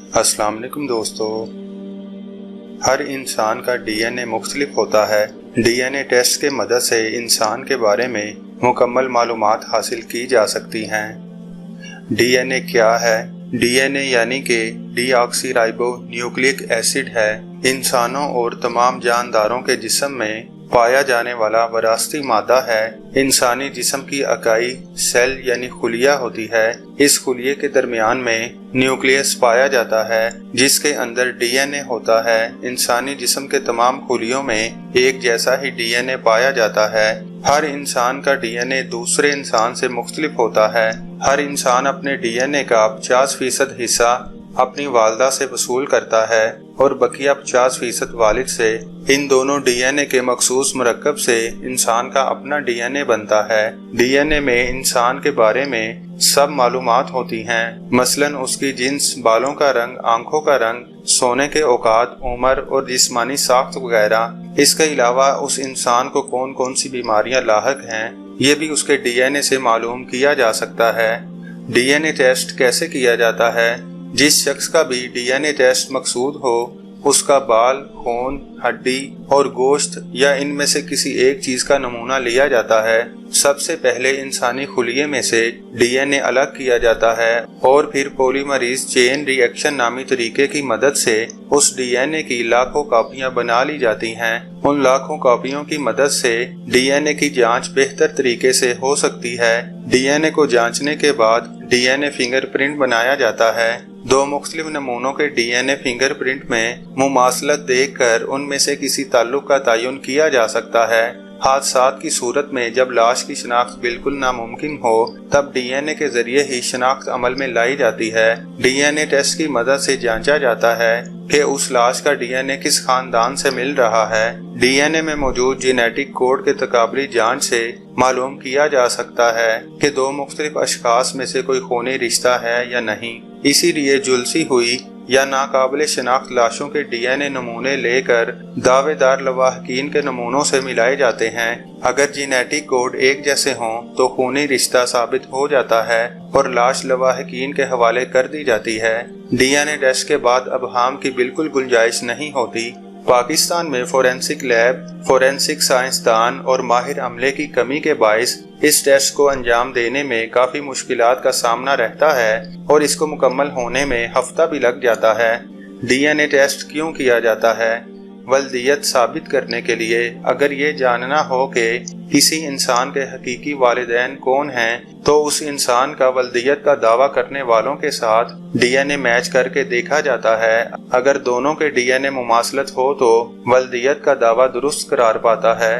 अस्सलाम वालेकुम दोस्तों। हर इंसान का डीएनए मुख्तलिफ होता है। डीएनए टेस्ट के मदद से इंसान के बारे में मुकम्मल मालूमात हासिल की जा सकती हैं। डीएनए क्या है? डीएनए यानी कि डीऑक्सी राइबो एसिड है। इंसानों और तमाम जानदारों के जिस्म में पाया जाने वाला वरासती मादा है। इंसानी जिस्म की इकाई सेल यानी खुलिया होती है। इस खुलिये के दरमियान में न्यूक्लियस पाया जाता है जिसके अंदर डीएनए होता है। इंसानी जिस्म के तमाम खुलियों में एक जैसा ही डीएनए पाया जाता है। हर इंसान का डीएनए दूसरे इंसान से मुख्तलिफ होता है। हर इंसान अपने डीएनए का 50% हिस्सा अपनी वालदा से वसूल करता है और बकिया 50% वालिद से। इन दोनों डीएनए के मखसूस मरकब से इंसान का अपना डीएनए बनता है। डीएनए में इंसान के बारे में सब मालूमात होती हैं, मसलन उसकी जिन्स, बालों का रंग, आंखों का रंग, सोने के औकात, उम्र और जिस्मानी साख्त वगैरह। इसके अलावा उस इंसान को कौन कौन सी बीमारियां लाहक हैं ये भी उसके डीएनए से मालूम किया जा सकता है। डीएनए टेस्ट कैसे किया जाता है? जिस शख्स का भी डीएनए टेस्ट मकसूद हो उसका बाल, खून, हड्डी और गोश्त या इनमें से किसी एक चीज का नमूना लिया जाता है। सबसे पहले इंसानी खुलिये में से डीएनए अलग किया जाता है और फिर पॉलीमरेज चेन रिएक्शन नामी तरीके की मदद से उस डीएनए की लाखों कॉपियां बना ली जाती हैं। उन लाखों कॉपियों की मदद से डीएनए की जांच बेहतर तरीके से हो सकती है। डीएनए को जांचने के बाद डीएनए फिंगरप्रिंट बनाया जाता है। दो मुख्तलिफ नमूनों के डीएनए फिंगरप्रिंट में मुमासलत देखकर उनमें से किसी ताल्लुक का तयन किया जा सकता है। हादसात की सूरत में जब लाश की शनाख्त बिल्कुल नामुमकिन हो तब डीएनए के जरिए ही शनाख्त अमल में लाई जाती है। डीएनए टेस्ट की मदद से जांचा जाता है कि उस लाश का डीएनए किस खानदान से मिल रहा है। डीएनए में मौजूद जेनेटिक कोड के तकाबली जांच से मालूम किया जा सकता है कि दो मुख्तलिफ अशखास में से कोई खूनी रिश्ता है या नहीं। इसीलिए झुलसी हुई या नाकाबिले शनाख्त लाशों के डीएनए नमूने लेकर दावेदार लवाहकीन के नमूनों से मिलाए जाते हैं। अगर जेनेटिक कोड एक जैसे हों तो खूनी रिश्ता साबित हो जाता है और लाश लवाहकीन के हवाले कर दी जाती है। डीएनए टेस्ट के बाद अबहाम की बिल्कुल गुंजाइश नहीं होती। पाकिस्तान में फोरेंसिक लैब, फोरेंसिक साइंसदान और माहिर अमले की कमी के बाइस इस टेस्ट को अंजाम देने में काफी मुश्किलात का सामना रहता है और इसको मुकम्मल होने में हफ्ता भी लग जाता है। डीएनए टेस्ट क्यों किया जाता है? वल्दियत साबित करने के लिए। अगर ये जानना हो कि किसी इंसान के हकीकी वालिदैन कौन हैं तो उस इंसान का वल्दियत का दावा करने वालों के साथ डीएनए मैच करके देखा जाता है। अगर दोनों के डीएनए मुमासलत हो तो वल्दियत का दावा दुरुस्त करार पाता है।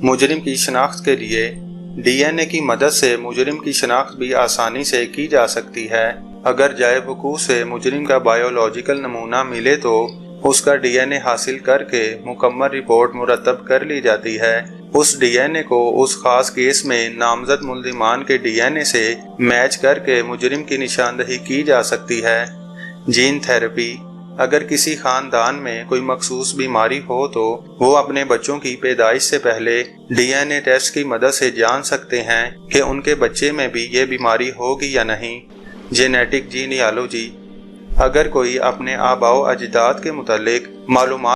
मुजरिम की शनाख्त के लिए डीएनए की मदद से मुजरिम की शनाख्त भी आसानी से की जा सकती है। अगर जाए वकूअ से मुजरिम का बायोलॉजिकल नमूना मिले तो उसका डीएनए हासिल करके मुकम्मल रिपोर्ट मुरतब कर ली जाती है। उस डीएनए को उस खास केस में नामजद मुल्जिमान के डीएनए से मैच करके मुजरिम की निशानदही की जा सकती है। Gene therapy. अगर किसी खानदान में कोई मखसूस बीमारी हो तो वो अपने बच्चों की पैदाइश से पहले डीएनए टेस्ट की मदद से जान सकते हैं कि उनके बच्चे में भी ये बीमारी होगी या नहीं। जेनेटिक जीनियालॉजी। अगर कोई अपने आबाओ अजदाद के मुतालिक मालूमात